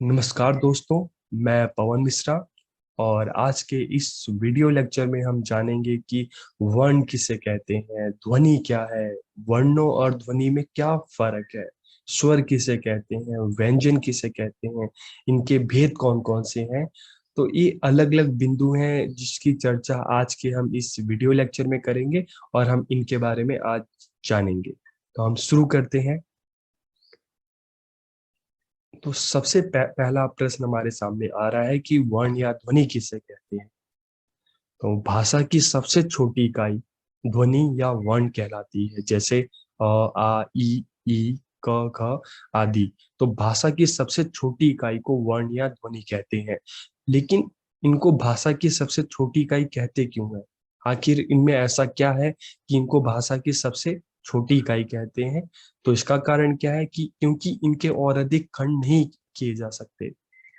नमस्कार दोस्तों, मैं पवन मिश्रा। और आज के इस वीडियो लेक्चर में हम जानेंगे कि वर्ण किसे कहते हैं, ध्वनि क्या है, वर्णों और ध्वनि में क्या फर्क है, स्वर किसे कहते हैं, व्यंजन किसे कहते हैं, इनके भेद कौन कौन से हैं। तो ये अलग अलग बिंदु हैं जिसकी चर्चा आज के हम इस वीडियो लेक्चर में करेंगे और हम इनके बारे में आज जानेंगे। तो हम शुरू करते हैं। तो सबसे पहला प्रश्न हमारे सामने आ रहा है कि वर्ण या ध्वनि किसे कहते हैं। तो भाषा की सबसे छोटी इकाई ध्वनि या वर्ण कहलाती है, जैसे अ, आ, ई, क, ख आदि। तो भाषा की सबसे छोटी इकाई को वर्ण या ध्वनि कहते हैं। लेकिन इनको भाषा की सबसे छोटी इकाई कहते क्यों है? आखिर इनमें ऐसा क्या है कि इनको भाषा की सबसे छोटी इकाई कहते हैं? तो इसका कारण क्या है कि क्योंकि इनके और अधिक खंड नहीं किए जा सकते,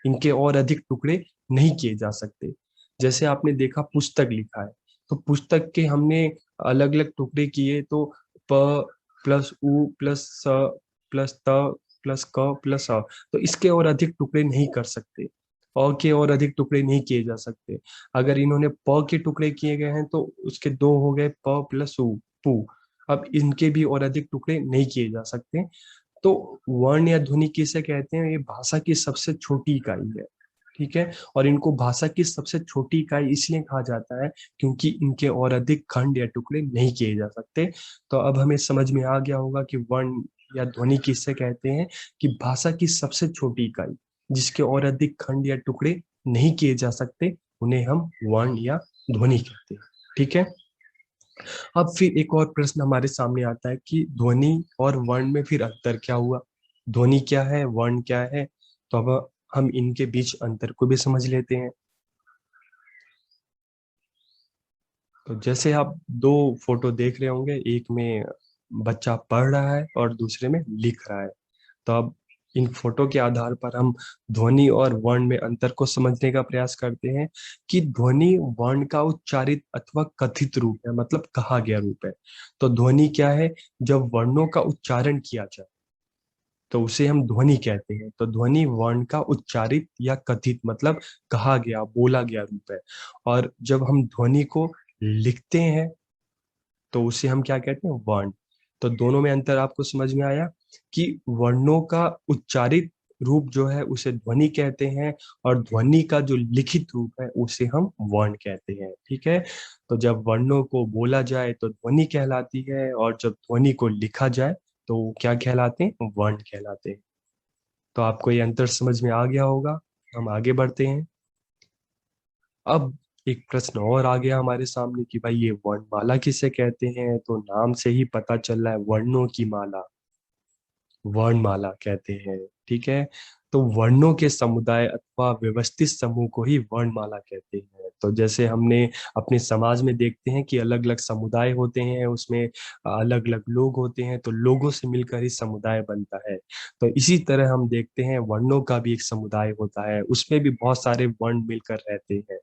इनके और अधिक टुकड़े नहीं किए जा सकते। जैसे आपने देखा पुस्तक लिखा है, तो पुस्तक के हमने अलग अलग टुकड़े किए, तो प प्लस उ प्लस स प्लस त प्लस क प्लस अ। तो इसके और अधिक टुकड़े नहीं कर सकते, अ के और अधिक टुकड़े नहीं किए जा सकते। अगर इन्होंने प के टुकड़े किए गए हैं तो उसके दो हो गए, प प्लस उ, पू। अब इनके भी और अधिक टुकड़े नहीं किए जा सकते। तो वर्ण या ध्वनि किसे कहते हैं? ये भाषा की सबसे छोटी इकाई है, ठीक है। और इनको भाषा की सबसे छोटी इकाई इसलिए कहा जाता है क्योंकि इनके और अधिक खंड या टुकड़े नहीं किए जा सकते। तो अब हमें समझ में आ गया होगा कि वर्ण या ध्वनि किससे कहते हैं, कि भाषा की सबसे छोटी इकाई जिसके और अधिक खंड या टुकड़े नहीं किए जा सकते, उन्हें हम वर्ण या ध्वनि कहते हैं, ठीक है। अब फिर एक और प्रश्न हमारे सामने आता है कि ध्वनि और वर्ण में फिर अंतर क्या हुआ, ध्वनि क्या है, वर्ण क्या है। तो अब हम इनके बीच अंतर को भी समझ लेते हैं। तो जैसे आप दो फोटो देख रहे होंगे, एक में बच्चा पढ़ रहा है और दूसरे में लिख रहा है। तो अब इन फोटो के आधार पर हम ध्वनि और वर्ण में अंतर को समझने का प्रयास करते हैं कि ध्वनि वर्ण का उच्चारित अथवा कथित रूप है, मतलब कहा गया रूप है। तो ध्वनि क्या है? जब वर्णों का उच्चारण किया जाए तो उसे हम ध्वनि कहते हैं। तो ध्वनि वर्ण का उच्चारित या कथित, मतलब कहा गया, बोला गया रूप है। और जब हम ध्वनि को लिखते हैं तो उसे हम क्या कहते हैं? वर्ण। तो दोनों में अंतर आपको समझ में आया कि वर्णों का उच्चारित रूप जो है उसे ध्वनि कहते हैं, और ध्वनि का जो लिखित रूप है उसे हम वर्ण कहते हैं, ठीक है। तो जब वर्णों को बोला जाए तो ध्वनि कहलाती है, और जब ध्वनि को लिखा जाए तो वो क्या कहलाते हैं? वर्ण कहलाते हैं। तो आपको ये अंतर समझ में आ गया होगा। हम आगे बढ़ते हैं। अब एक प्रश्न और आ गया हमारे सामने कि भाई ये वर्णमाला किसे कहते हैं। तो नाम से ही पता चल रहा है, वर्णों की माला वर्णमाला कहते हैं, ठीक है। तो वर्णों के समुदाय अथवा व्यवस्थित समूह को ही वर्णमाला कहते हैं। तो जैसे हमने अपने समाज में देखते हैं कि अलग अलग समुदाय होते हैं, उसमें अलग अलग लोग होते हैं, तो लोगों से मिलकर ही समुदाय बनता है। तो इसी तरह हम देखते हैं वर्णों का भी एक समुदाय होता है, उसमें भी बहुत सारे वर्ण मिलकर रहते हैं।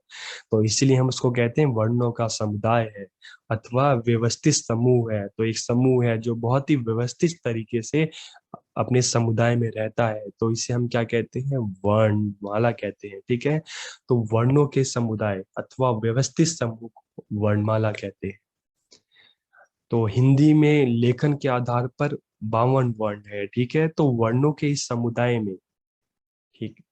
तो इसीलिए हम उसको कहते हैं वर्णों का समुदाय है अथवा व्यवस्थित समूह है। तो एक समूह है जो बहुत ही व्यवस्थित तरीके से अपने समुदाय में रहता है, तो इसे हम क्या कहते हैं? वर्णमाला कहते हैं, ठीक है। तो वर्णों के समुदाय अथवा व्यवस्थित समूह को वर्णमाला कहते हैं। तो हिंदी में लेखन के आधार पर 52 वर्ण है, ठीक है। तो वर्णों के इस समुदाय में, ठीक,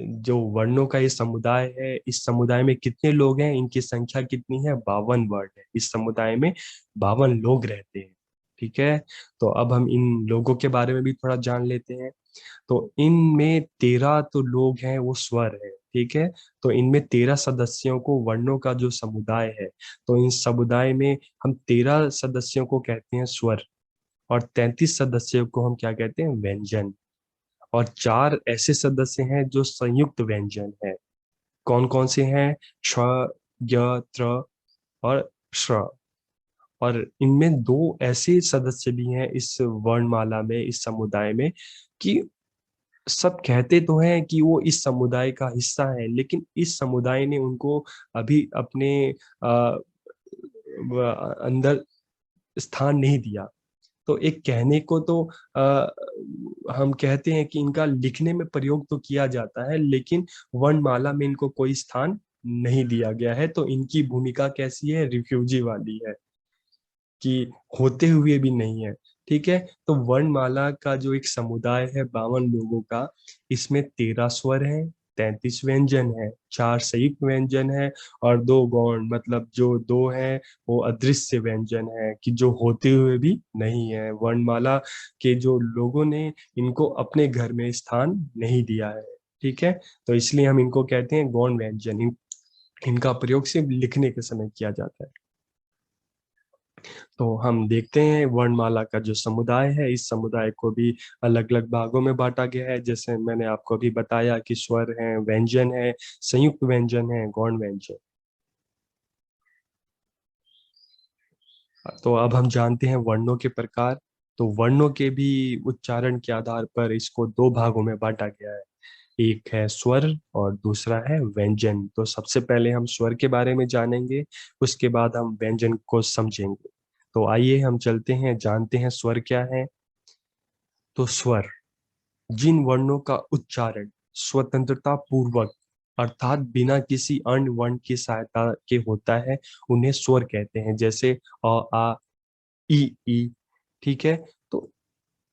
जो वर्णों का ये समुदाय है, इस समुदाय में कितने लोग हैं, इनकी संख्या कितनी है? 52 वर्ण है। इस समुदाय में 52 लोग रहते हैं, ठीक है। तो अब हम इन लोगों के बारे में भी थोड़ा जान लेते हैं। तो इनमें 13 तो लोग हैं वो स्वर है, ठीक है। तो इनमें 13 सदस्यों को वर्णों का जो समुदाय है, तो इन समुदाय में हम 13 सदस्यों को कहते हैं स्वर, और 33 सदस्यों को हम क्या कहते हैं? व्यंजन। और 4 ऐसे सदस्य हैं जो संयुक्त व्यंजन है। कौन कौन से हैं? छ, य, त्र और श्र। और इनमें 2 ऐसे सदस्य भी हैं इस वर्णमाला में, इस समुदाय में, कि सब कहते तो हैं कि वो इस समुदाय का हिस्सा है, लेकिन इस समुदाय ने उनको अभी अपने अंदर स्थान नहीं दिया। तो एक कहने को तो हम कहते हैं कि इनका लिखने में प्रयोग तो किया जाता है, लेकिन वर्णमाला में इनको कोई स्थान नहीं दिया गया है। तो इनकी भूमिका कैसी है, रिफ्यूजी वाली है, कि होते हुए भी नहीं है। ठीक है, तो वर्णमाला का जो एक समुदाय है 52 लोगों का, इसमें 13 स्वर है, 33 व्यंजन है, 4 संयुक्त व्यंजन है, और 2 गौण, मतलब जो 2 है वो अदृश्य व्यंजन है, कि जो होते हुए भी नहीं है। वर्णमाला के जो लोगों ने इनको अपने घर में स्थान नहीं दिया है। ठीक है, तो इसलिए हम इनको कहते हैं गौण व्यंजन। इनका प्रयोग सिर्फ लिखने के समय किया जाता है। तो हम देखते हैं वर्णमाला का जो समुदाय है, इस समुदाय को भी अलग अलग भागों में बांटा गया है। जैसे मैंने आपको अभी बताया कि स्वर है, व्यंजन है, संयुक्त व्यंजन है, गौण व्यंजन। तो अब हम जानते हैं वर्णों के प्रकार। तो वर्णों के भी उच्चारण के आधार पर इसको 2 भागों में बांटा गया है। एक है स्वर और दूसरा है व्यंजन। तो सबसे पहले हम स्वर के बारे में जानेंगे, उसके बाद हम व्यंजन को समझेंगे। तो आइए हम चलते हैं, जानते हैं स्वर क्या है। तो स्वर जिन वर्णों का उच्चारण स्वतंत्रता पूर्वक, अर्थात बिना किसी अन्य वर्ण की सहायता के होता है, उन्हें स्वर कहते हैं। जैसे अ, आ, ई। ठीक है, तो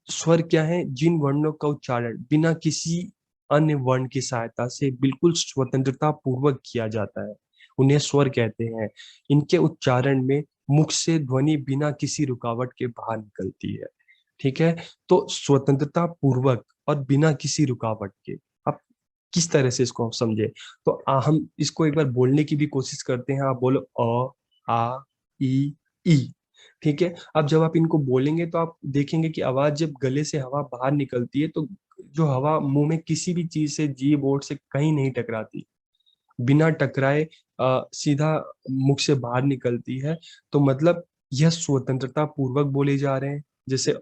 स्वर क्या है, जिन वर्णों का उच्चारण बिना किसी अन्य वर्ण की सहायता से बिल्कुल स्वतंत्रता पूर्वक किया जाता है, उन्हें स्वर कहते हैं। इनके उच्चारण में मुख से ध्वनि बिना किसी रुकावट के बाहर निकलती है। ठीक है, तो स्वतंत्रता पूर्वक और बिना किसी रुकावट के। अब किस तरह से इसको हम समझे, तो हम इसको एक बार बोलने की भी कोशिश करते हैं। आप बोलो अ, आ, ई। ठीक है, अब जब आप इनको बोलेंगे तो आप देखेंगे कि आवाज जब गले से हवा बाहर निकलती है, तो जो हवा मुंह में किसी भी चीज से, जीभ ओठ से कहीं नहीं टकराती, बिना टकराए सीधा मुख से बाहर निकलती है। तो मतलब यह स्वतंत्रता पूर्वक बोले जा रहे हैं। जैसे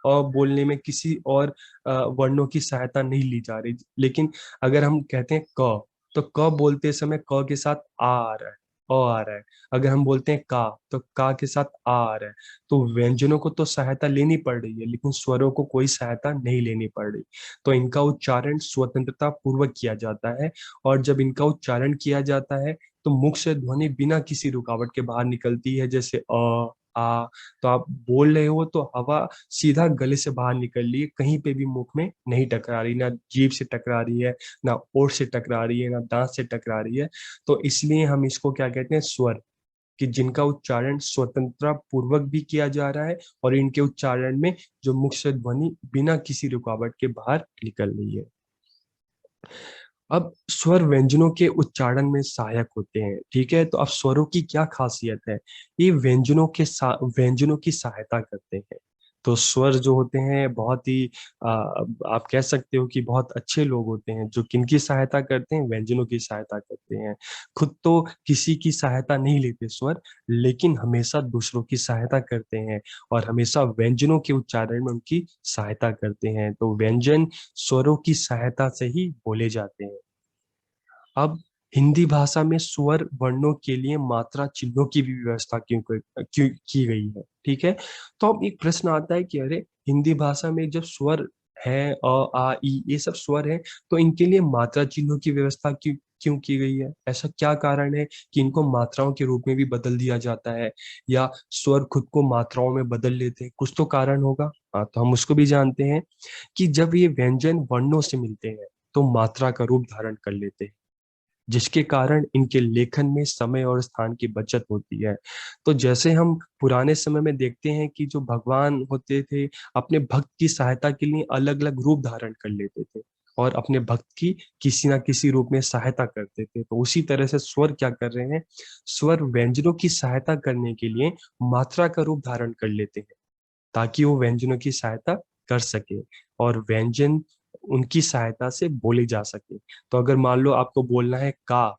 बोलने में किसी और वर्णों की सहायता नहीं ली जा रही। लेकिन अगर हम कहते हैं क, तो क बोलते समय क के साथ आ रहा है, आ रहा है। अगर हम बोलते हैं का, तो का के साथ आ रहा है। तो व्यंजनों को तो सहायता लेनी पड़ रही है, लेकिन स्वरों को कोई सहायता नहीं लेनी पड़ रही। तो इनका उच्चारण स्वतंत्रता पूर्वक किया जाता है। और जब इनका उच्चारण किया जाता है, तो मुख से ध्वनि बिना किसी रुकावट के बाहर निकलती है। जैसे आ, तो आप बोल रहे हो तो हवा सीधा गले से बाहर निकल रही है, कहीं पे भी मुख में नहीं टकरा रही, ना जीभ से टकरा रही है, ना ओठ से टकरा रही है, ना दांत से टकरा रही है। तो इसलिए हम इसको क्या कहते हैं, स्वर, कि जिनका उच्चारण स्वतंत्रता पूर्वक भी किया जा रहा है, और इनके उच्चारण में जो मुख से ध्वनि बिना किसी रुकावट के बाहर निकल रही है। अब स्वर व्यंजनों के उच्चारण में सहायक होते हैं। ठीक है, तो अब स्वरों की क्या खासियत है, ये व्यंजनों की सहायता करते हैं। तो स्वर जो होते हैं बहुत ही आप कह सकते हो कि बहुत अच्छे लोग होते हैं, जो किनकी सहायता करते हैं, व्यंजनों की सहायता करते हैं। खुद तो किसी की सहायता नहीं लेते स्वर, लेकिन हमेशा दूसरों की सहायता करते हैं, और हमेशा व्यंजनों के उच्चारण में उनकी सहायता करते हैं। तो व्यंजन स्वरों की सहायता से ही बोले जाते हैं। अब हिंदी भाषा में स्वर वर्णों के लिए मात्रा चिन्हों की भी व्यवस्था क्यों की गई है। ठीक है, तो अब एक प्रश्न आता है कि अरे, हिंदी भाषा में जब स्वर है, आ ई, ये सब स्वर है, तो इनके लिए मात्रा चिन्हों की व्यवस्था क्यों क्यों की गई है? ऐसा क्या कारण है कि इनको मात्राओं के रूप में भी बदल दिया जाता है, या स्वर खुद को मात्राओं में बदल लेते हैं? कुछ तो कारण होगा। हाँ, तो हम उसको भी जानते हैं कि जब ये व्यंजन वर्णों से मिलते हैं, तो मात्रा का रूप धारण कर लेते हैं, जिसके कारण इनके लेखन में समय और स्थान की बचत होती है। तो जैसे हम पुराने समय में देखते हैं कि जो भगवान होते थे, अपने भक्त की सहायता के लिए अलग अलग रूप धारण कर लेते थे, और अपने भक्त की किसी ना किसी रूप में सहायता करते थे। तो उसी तरह से स्वर क्या कर रहे हैं, स्वर व्यंजनों की सहायता करने के लिए मात्रा का रूप धारण कर लेते हैं, ताकि वो व्यंजनों की सहायता कर सके, और व्यंजन उनकी सहायता से बोले जा सके। तो अगर मान लो आपको बोलना है का,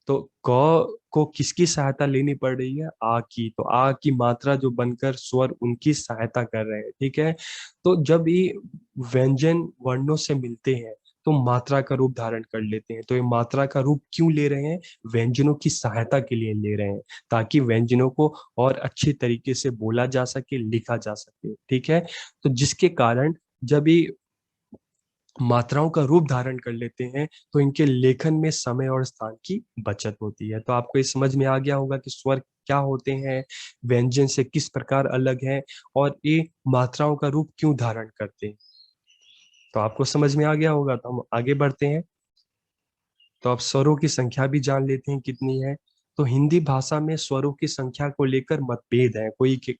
तो क को किसकी सहायता लेनी पड़ रही है, आ की। तो आ की मात्रा जो बनकर स्वर उनकी सहायता कर रहे हैं। ठीक है, तो जब ये व्यंजन वर्णों से मिलते हैं, तो मात्रा का रूप धारण कर लेते हैं। तो ये मात्रा का रूप क्यों ले रहे हैं? व्यंजनों की सहायता के लिए ले रहे हैं, ताकि व्यंजनों को और अच्छे तरीके से बोला जा सके, लिखा जा सके। ठीक है, तो जिसके कारण जब ये मात्राओं का रूप धारण कर लेते हैं तो इनके लेखन में समय और स्थान की बचत होती है। तो आपको ये समझ में आ गया होगा कि स्वर क्या होते हैं, व्यंजन से किस प्रकार अलग हैं, और ये मात्राओं का रूप क्यों धारण करते हैं। तो आपको समझ में आ गया होगा, तो हम आगे बढ़ते हैं। तो अब स्वरों की संख्या भी जान लेते हैं कितनी है। तो हिंदी भाषा में स्वरों की संख्या को लेकर मतभेद है।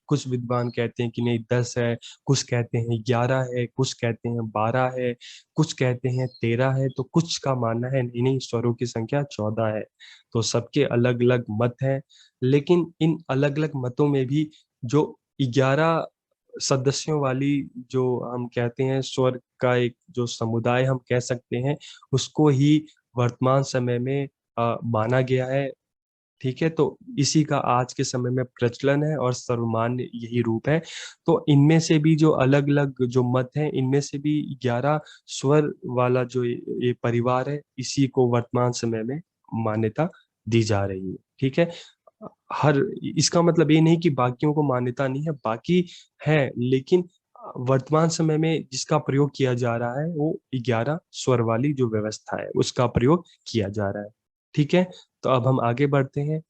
कुछ विद्वान कहते हैं कि नहीं 10 है, कुछ कहते हैं 11 है, कुछ कहते हैं 12 है, कुछ कहते हैं 13 है, तो कुछ का मानना है नहीं नहीं स्वरों की संख्या 14 है। तो सबके अलग अलग मत हैं, लेकिन इन अलग अलग मतों में भी जो 11 सदस्यों वाली, जो हम कहते हैं स्वर का एक जो समुदाय हम कह सकते हैं, उसको ही वर्तमान समय में माना गया है। ठीक है, तो इसी का आज के समय में प्रचलन है और सर्वमान्य यही रूप है। तो इनमें से भी जो अलग अलग जो मत हैं, इनमें से भी 11 स्वर वाला जो ये परिवार है, इसी को वर्तमान समय में मान्यता दी जा रही है। ठीक है, हर इसका मतलब ये नहीं कि बाकियों को मान्यता नहीं है, बाकी है, लेकिन वर्तमान समय में जिसका प्रयोग किया जा रहा है वो 11 स्वर वाली जो व्यवस्था है उसका प्रयोग किया जा रहा है। ठीक है, तो अब हम आगे बढ़ते हैं।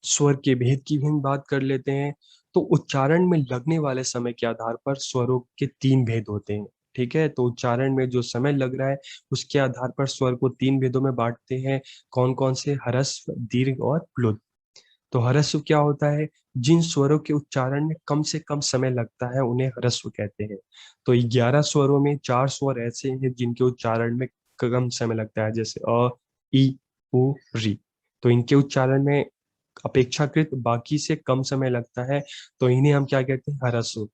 स्वर के भेद की भी हम बात कर लेते हैं। तो उच्चारण में लगने वाले समय के आधार पर स्वरों के 3 भेद होते हैं। ठीक है, तो उच्चारण में जो समय लग रहा है उसके आधार पर स्वर को 3 भेदों में बांटते हैं। कौन कौन से? ह्रस्व, दीर्घ और प्लुत। तो ह्रस्व क्या होता है? जिन स्वरों के उच्चारण में कम से कम समय लगता है उन्हें ह्रस्व कहते हैं। तो 11 स्वरों में 4 स्वर ऐसे हैं जिनके उच्चारण में कम समय लगता है, जैसे अ, ई, उ, री। तो इनके उच्चारण में अपेक्षाकृत बाकी से कम समय लगता है, तो इन्हें हम क्या कहते हैं? ह्रस्व।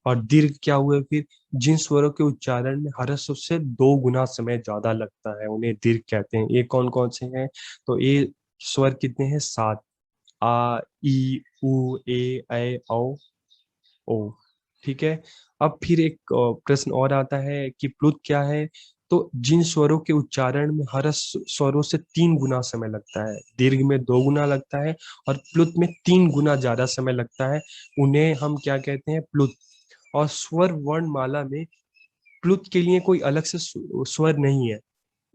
और दीर्घ क्या हुए फिर? जिन स्वरों के उच्चारण में ह्रस्व से 2 गुना समय ज्यादा लगता है उन्हें दीर्घ कहते हैं। ये कौन कौन से हैं? तो ये स्वर कितने हैं? 7। आ, ई, उ, ए, ऐ, औ, ओ। ठीक है, अब फिर एक प्रश्न और आता है कि प्लुत क्या है? तो जिन स्वरों के उच्चारण में ह्रस्व स्वरों से 3 गुना समय लगता है, दीर्घ में 2 गुना लगता है और प्लुत में 3 गुना ज्यादा समय लगता है, उन्हें हम क्या कहते हैं? प्लुत। और स्वर वर्णमाला में प्लुत के लिए कोई अलग से स्वर नहीं है।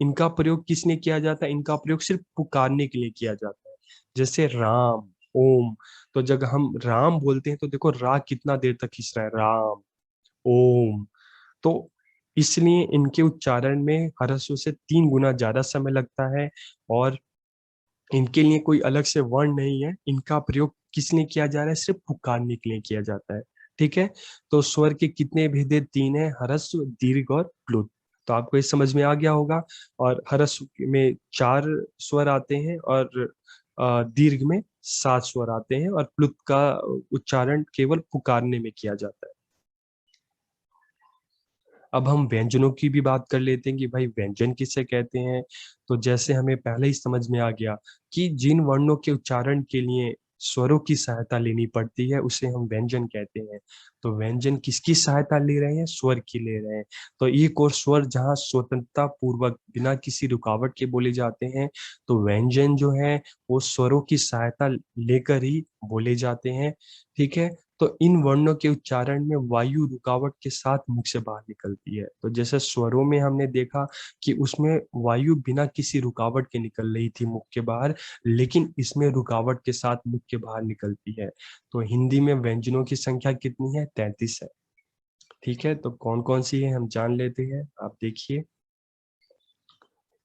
इनका प्रयोग किसने किया जाता है? इनका प्रयोग सिर्फ पुकारने के लिए किया जाता है। जैसे राम, ओम। तो जब हम राम बोलते हैं तो देखो रा कितना देर तक खींच रहा है, राम, ओम। तो इसलिए इनके उच्चारण में ह्रस्व से 3 गुना ज्यादा समय लगता है, और इनके लिए कोई अलग से वर्ण नहीं है। इनका प्रयोग किस लिए किया जा रहा है? सिर्फ पुकारने के लिए किया जाता है। ठीक है, तो स्वर के कितने भेदे? 3 है, ह्रस्व, दीर्घ और प्लुत। तो आपको ये समझ में आ गया होगा। और ह्रस्व में 4 स्वर आते हैं, और दीर्घ में 7 स्वर आते हैं, और प्लुत का उच्चारण केवल पुकारने में किया जाता है। अब हम व्यंजनों की भी बात कर लेते हैं कि भाई व्यंजन किसे कहते हैं। तो जैसे हमें पहले ही समझ में आ गया कि जिन वर्णों के उच्चारण के लिए स्वरों की सहायता लेनी पड़ती है उसे हम व्यंजन कहते हैं। तो व्यंजन किसकी सहायता ले रहे हैं? स्वर की ले रहे हैं। तो एक और स्वर जहाँ स्वतंत्रता पूर्वक बिना किसी रुकावट के बोले जाते हैं, तो व्यंजन जो है वो स्वरों की सहायता लेकर ही बोले जाते हैं। ठीक है, तो इन वर्णों के उच्चारण में वायु रुकावट के साथ मुख से बाहर निकलती है। तो जैसे स्वरों में हमने देखा कि उसमें वायु बिना किसी रुकावट के निकल रही थी मुख के बाहर, लेकिन इसमें रुकावट के साथ मुख के बाहर निकलती है। तो हिंदी में व्यंजनों की संख्या कितनी है? 33 है। ठीक है, तो कौन कौन सी है हम जान लेते हैं। आप देखिए,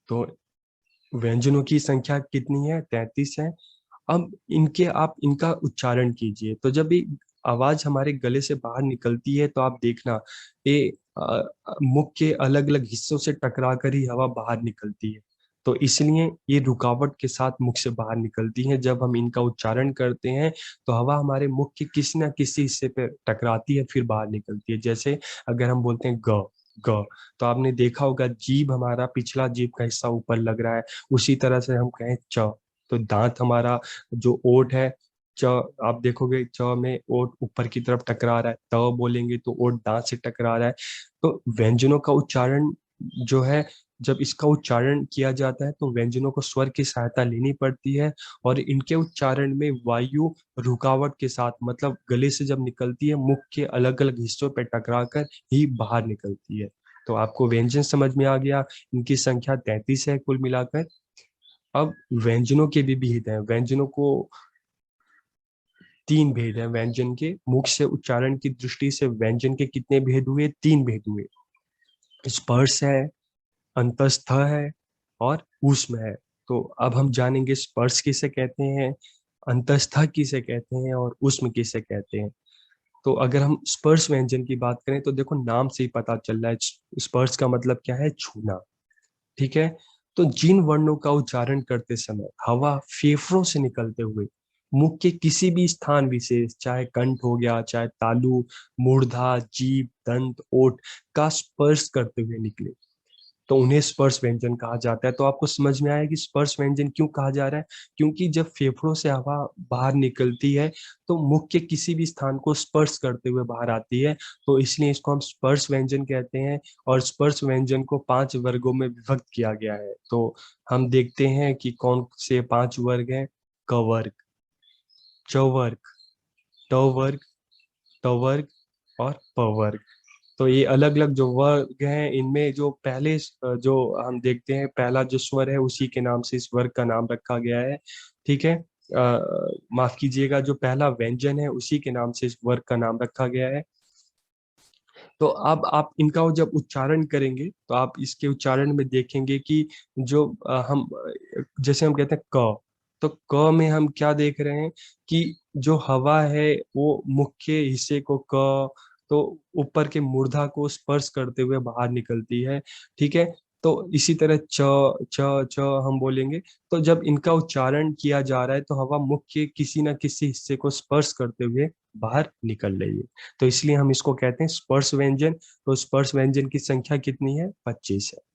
तो व्यंजनों की संख्या कितनी है? 33 है। अब इनके आप इनका उच्चारण कीजिए। तो जब ये आवाज हमारे गले से बाहर निकलती है तो आप देखना ये मुख के अलग अलग हिस्सों से टकरा कर ही हवा बाहर निकलती है। तो इसलिए ये रुकावट के साथ मुख से बाहर निकलती है। जब हम इनका उच्चारण करते हैं तो हवा हमारे मुख के किसी ना किसी हिस्से पे टकराती है फिर बाहर निकलती है। जैसे अगर हम बोलते हैं ग, ग, तो आपने देखा होगा जीभ हमारा पिछला जीभ का हिस्सा ऊपर लग रहा है। उसी तरह से हम कहें च, तो दांत हमारा जो ओठ है च आप देखोगे च में ओठ ऊपर की तरफ टकरा रहा है, त बोलेंगे तो ओठ दांत से टकरा रहा है। तो व्यंजनों का उच्चारण जो है, जब इसका उच्चारण किया जाता है तो व्यंजनों को स्वर की सहायता लेनी पड़ती है, और इनके उच्चारण में वायु रुकावट के साथ, मतलब गले से जब निकलती है मुख के अलग अलग हिस्सों पर टकरा कर ही बाहर निकलती है। तो आपको व्यंजन समझ में आ गया। इनकी संख्या 33 है कुल मिलाकर। अब व्यंजनों के भी भेद हैं। व्यंजनों को 3 भेद हैं व्यंजन के। मुख से उच्चारण की दृष्टि से व्यंजन के कितने भेद हुए? 3 भेद हुए। स्पर्श है, अंतस्थ है और ऊष्म है। तो अब हम जानेंगे स्पर्श किसे कहते हैं, अंतस्थ किसे कहते हैं और ऊष्म किसे कहते हैं। तो अगर हम स्पर्श व्यंजन की बात करें तो देखो नाम से ही पता चल रहा है, स्पर्श का मतलब क्या है? छूना। ठीक है। तो जिन वर्णों का उच्चारण करते समय हवा फेफड़ों से निकलते हुए मुख के किसी भी स्थान विशेष, चाहे कंठ हो गया, चाहे तालु, मूर्धा, जीभ, दंत, ओठ का स्पर्श करते हुए निकले, तो उन्हें स्पर्श व्यंजन कहा जाता है। तो आपको समझ में आया कि स्पर्श व्यंजन क्यों कहा जा रहा है? क्योंकि जब फेफड़ों से हवा बाहर निकलती है तो मुख के किसी भी स्थान को स्पर्श करते हुए बाहर आती है, तो इसलिए इसको हम स्पर्श व्यंजन कहते हैं। और स्पर्श व्यंजन को 5 वर्गों में विभक्त किया गया है। तो हम देखते हैं कि कौन से 5 वर्ग हैं। क वर्ग, च वर्ग, ट वर्ग, ट वर्ग और प वर्ग। तो ये अलग अलग जो वर्ग हैं, इनमें जो पहले जो हम देखते हैं, पहला जो स्वर है उसी के नाम से इस वर्ग का नाम रखा गया है। ठीक है। माफ कीजिएगा, जो पहला व्यंजन है उसी के नाम से इस वर्ग का नाम रखा गया है। तो अब आप इनका जब उच्चारण करेंगे तो आप इसके उच्चारण में देखेंगे कि जो जैसे हम कहते हैं क, तो क में हम क्या देख रहे हैं कि जो हवा है वो मुख्य हिस्से को तो ऊपर के मूर्धा को स्पर्श करते हुए बाहर निकलती है। ठीक है। तो इसी तरह च, च, च हम बोलेंगे। तो जब इनका उच्चारण किया जा रहा है तो हवा मुख के किसी न किसी हिस्से को स्पर्श करते हुए बाहर निकल रही है। तो इसलिए हम इसको कहते हैं स्पर्श व्यंजन। तो स्पर्श व्यंजन की संख्या कितनी है? 25 है।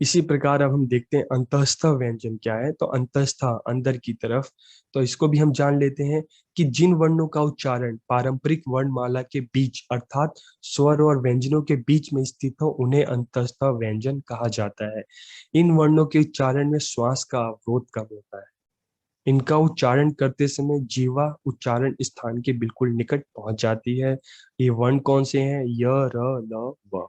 इसी प्रकार अब हम देखते हैं अंतःस्थ व्यंजन क्या है। तो अंतःस्थ अंदर की तरफ, तो इसको भी हम जान लेते हैं कि जिन वर्णों का उच्चारण पारंपरिक वर्णमाला के बीच अर्थात स्वर और व्यंजनों के बीच में स्थित हो उन्हें अंतःस्थ व्यंजन कहा जाता है। इन वर्णों के उच्चारण में श्वास का अवरोध कम होता है। इनका उच्चारण करते समय जीवा उच्चारण स्थान के बिल्कुल निकट पहुंच जाती है। ये वर्ण कौन से हैं? य, र, ल, व।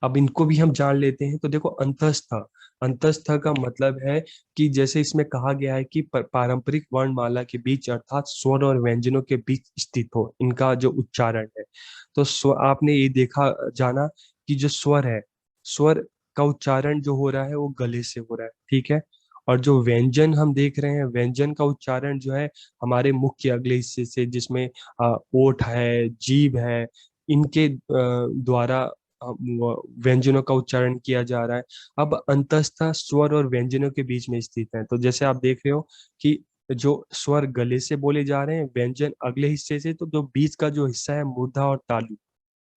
अब इनको भी हम जान लेते हैं। तो देखो अंतस्थ, अंतस्थ का मतलब है कि जैसे इसमें कहा गया है कि पारंपरिक वर्णमाला के बीच अर्थात स्वर और व्यंजनों के बीच स्थित हो इनका जो उच्चारण है। तो आपने ये देखा जाना कि जो स्वर है, स्वर का उच्चारण जो हो रहा है वो गले से हो रहा है। ठीक है। और जो व्यंजन हम देख रहे हैं, व्यंजन का उच्चारण जो है हमारे मुख के अगले हिस्से से, जिसमें ओठ है, जीभ है, इनके द्वारा व्यंजनों का उच्चारण किया जा रहा है। अब अंतस्थ स्वर और व्यंजनों के बीच में स्थित है। तो जैसे आप देख रहे हो कि जो स्वर गले से बोले जा रहे हैं, व्यंजन अगले हिस्से से, तो जो बीच का जो हिस्सा है मूर्धा और तालु।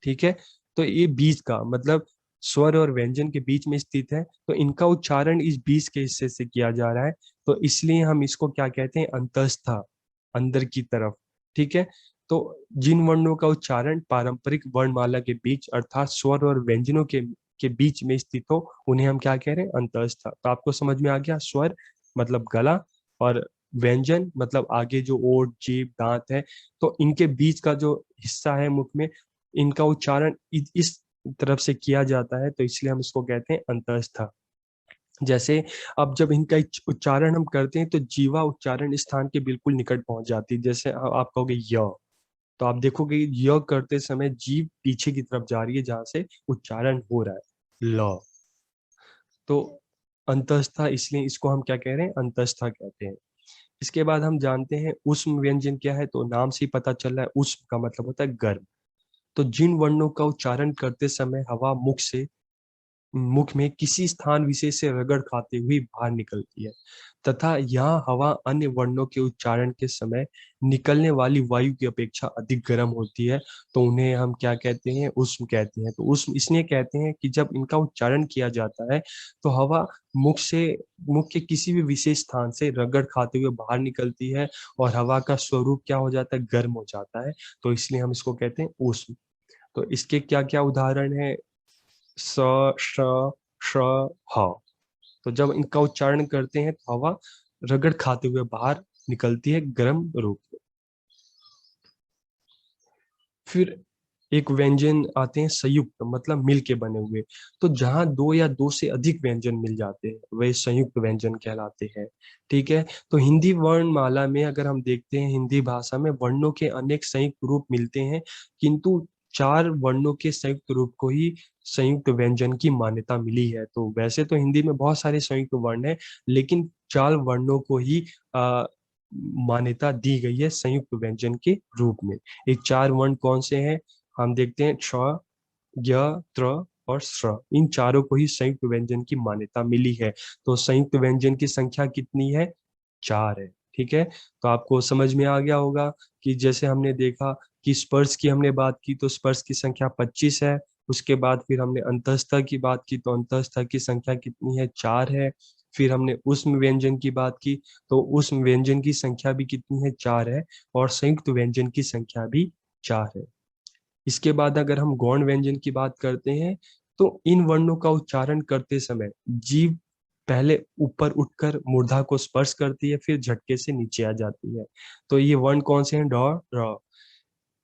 ठीक है। तो ये बीच का मतलब स्वर और व्यंजन के बीच में स्थित है, तो इनका उच्चारण इस बीच के हिस्से से किया जा रहा है। तो इसलिए हम इसको क्या कहते हैं? अंतस्थ, अंदर की तरफ। ठीक है। तो जिन वर्णों का उच्चारण पारंपरिक वर्णमाला के बीच अर्थात स्वर और व्यंजनों के बीच में स्थित हो उन्हें हम क्या कह रहे हैं? अंतस्थ। तो आपको समझ में आ गया, स्वर मतलब गला और व्यंजन मतलब आगे जो ओठ, जीभ, दांत है, तो इनके बीच का जो हिस्सा है मुख में, इनका उच्चारण इस तरफ से किया जाता है, तो इसलिए हम इसको कहते हैं अंतःस्थ। जैसे अब जब इनका उच्चारण हम करते हैं तो जीवा उच्चारण स्थान के बिल्कुल निकट पहुंच जाती है। जैसे आप कहोगे य, तो आप देखोगे य करते समय जीभ पीछे की तरफ जा रही है जहां से उच्चारण हो रहा है ल। तो अंतःस्थ, इसलिए इसको हम क्या कह रहे हैं? अंतःस्थ कहते हैं। इसके बाद हम जानते हैं ऊष्म व्यंजन क्या है। तो नाम से ही पता चल रहा है, ऊष्म का मतलब होता है गर्म। तो जिन वर्णों का उच्चारण करते समय हवा मुख से मुख में किसी स्थान विशेष से रगड़ खाते हुए बाहर निकलती है तथा यह हवा अन्य वर्णों के उच्चारण के समय निकलने वाली वायु की अपेक्षा अधिक गर्म होती है, तो उन्हें हम क्या कहते हैं, उष्म कहते हैं। तो उष्म इसलिए कहते हैं कि जब इनका उच्चारण किया जाता है तो हवा मुख के किसी भी विशेष स्थान से रगड़ खाते हुए बाहर निकलती है और हवा का स्वरूप क्या हो जाता है, गर्म हो जाता है। तो इसलिए हम इसको कहते हैं उष्म। तो इसके क्या क्या उदाहरण है, स, श, श, ह। तो जब इनका उच्चारण करते हैं तो हवा रगड़ खाते हुए बाहर निकलती है गर्म रूप में। फिर एक व्यंजन आते हैं संयुक्त, मतलब मिल के बने हुए। तो जहां दो या दो से अधिक व्यंजन मिल जाते हैं वे संयुक्त व्यंजन कहलाते हैं। ठीक है। तो हिंदी वर्णमाला में अगर हम देखते हैं, हिंदी भाषा में वर्णों के अनेक संयुक्त रूप मिलते हैं, किंतु चार वर्णों के संयुक्त रूप को ही संयुक्त व्यंजन की मान्यता मिली है। तो वैसे तो हिंदी में बहुत सारे संयुक्त वर्ण हैं, लेकिन चार वर्णों को ही मान्यता दी गई है संयुक्त व्यंजन के रूप में। ये चार वर्ण कौन से हैं, हम देखते हैं, छ, य, त्र और स्र। इन चारों को ही संयुक्त व्यंजन की मान्यता मिली है। तो संयुक्त व्यंजन की संख्या कितनी है, चार है। ठीक है। तो आपको समझ में आ गया होगा कि जैसे हमने देखा कि स्पर्श की हमने बात की तो स्पर्श की संख्या 25 है। उसके बाद फिर हमने अंतःस्थ की बात की तो अंतःस्थ की संख्या कितनी है, चार है। फिर हमने उष्म व्यंजन की बात की तो उष्म व्यंजन की संख्या भी कितनी है, चार है। और संयुक्त व्यंजन की संख्या भी चार है। इसके बाद अगर हम गौण व्यंजन की बात करते हैं तो इन वर्णों का उच्चारण करते समय जीभ पहले ऊपर उठकर मूर्धा को स्पर्श करती है, फिर झटके से नीचे आ जाती है। तो ये वर्ण कौन से हैं, ड, र।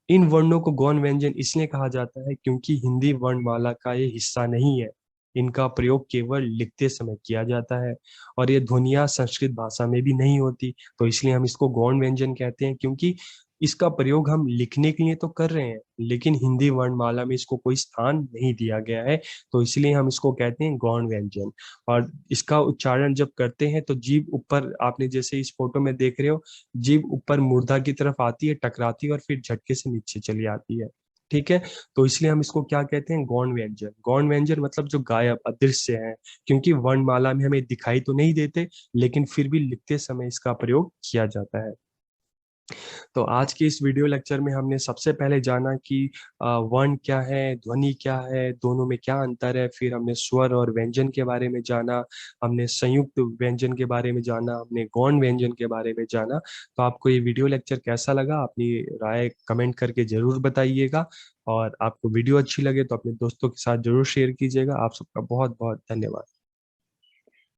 इन वर्णों को गौण व्यंजन इसलिए कहा जाता है क्योंकि हिंदी वर्णमाला का ये हिस्सा नहीं है। इनका प्रयोग केवल लिखते समय किया जाता है और ये ध्वनियां संस्कृत भाषा में भी नहीं होती। तो इसलिए हम इसको गौण व्यंजन कहते हैं, क्योंकि इसका प्रयोग हम लिखने के लिए तो कर रहे हैं, लेकिन हिंदी वर्णमाला में इसको कोई स्थान नहीं दिया गया है। तो इसलिए हम इसको कहते हैं गौण व्यंजन। और इसका उच्चारण जब करते हैं तो जीभ ऊपर, आपने जैसे इस फोटो में देख रहे हो, जीभ ऊपर मूर्धा की तरफ आती है, टकराती है और फिर झटके से नीचे चली आती है। ठीक है। तो इसलिए हम इसको क्या कहते हैं, गौण व्यंजन। गौण व्यंजन मतलब जो गायब, अदृश्य है, क्योंकि वर्णमाला में हमें दिखाई तो नहीं देते, लेकिन फिर भी लिखते समय इसका प्रयोग किया जाता है। तो आज के इस वीडियो लेक्चर में हमने सबसे पहले जाना कि वर्ण क्या है, ध्वनि क्या है, दोनों में क्या अंतर है। फिर हमने स्वर और व्यंजन के बारे में जाना, हमने संयुक्त व्यंजन के बारे में जाना, हमने गौण व्यंजन के बारे में जाना। तो आपको ये वीडियो लेक्चर कैसा लगा, अपनी राय कमेंट करके जरूर बताइएगा। और आपको वीडियो अच्छी लगे तो अपने दोस्तों के साथ जरूर शेयर कीजिएगा। आप सबका बहुत बहुत धन्यवाद।